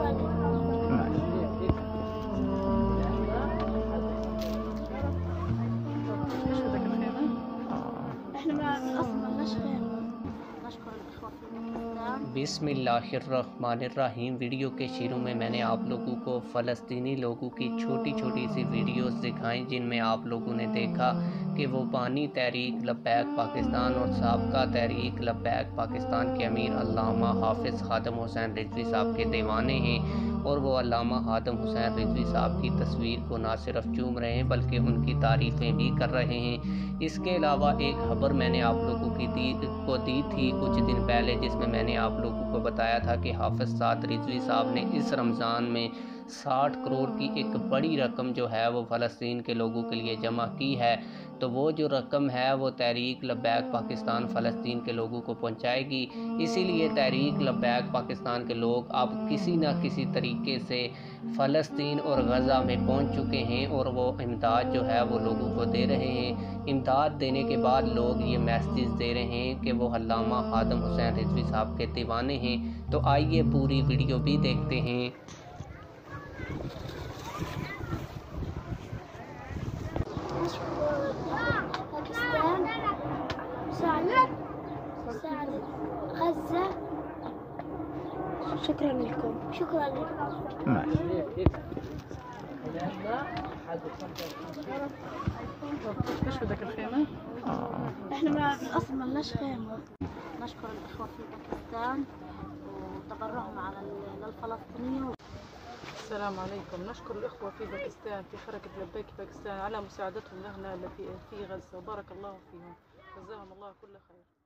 شكرا لك. احنا من اصل مالناش خيمة. نشكر الاخوة في باكستان. बिस्मिल्लाहिर्रहमानिर्रहीम। वीडियो के शुरू में मैंने आप लोगों को फ़लस्तीनी लोगों की छोटी छोटी सी वीडियोस दिखाई, जिनमें आप लोगों ने देखा कि वो बानी तहरीक लब्बैक पाकिस्तान और साबका तहरीक लब्बैक पाकिस्तान के अमीर अल्लामा हाफिज़ ख़ादम हुसैन रिजवी साहब के दीवाने हैं, और वो अल्लामा ख़ादम हुसैन रिजवी साहब की तस्वीर को ना सिर्फ चूम रहे हैं बल्कि उनकी तारीफ़ें भी कर रहे हैं। इसके अलावा एक खबर मैंने आप लोगों की दी थी कुछ दिन पहले, जिसमें मैंने आप लोगों को बताया था कि हाफिज़ साद रिजवी साहब ने इस रमज़ान में 60 करोड़ की एक बड़ी रकम जो है वो फ़लस्तीन के लोगों के लिए जमा की है। तो वो जो रकम है वो तहरीक लब्बैक पाकिस्तान फ़लस्तीन के लोगों को पहुंचाएगी। इसीलिए तहरीक लब्बैक पाकिस्तान के लोग अब किसी न किसी तरीके से फ़लस्तीन और गज़ा में पहुंच चुके हैं, और वो इमदाद जो है वो लोगों को दे रहे हैं। इमदाद देने के बाद लोग ये मैसेज दे रहे हैं कि वो अल्लामा ख़ादम हुसैन रिजवी साहब के दीवाने हैं। तो आइए पूरी वीडियो भी देखते हैं। باكستان مساعدة غزة. شكرا لكم. شكرا لك. ايش بدك الخيمة؟ احنا من الاصل مالناش خيمة. نشكر الاخوة في باكستان وتبرعهم على للفلسطينيين. السلام عليكم. نشكر الإخوة في باكستان في حركة لبيك باكستان على مساعدتهم لنا في غزة، وبارك الله فيهم، جزاهم الله كل خير.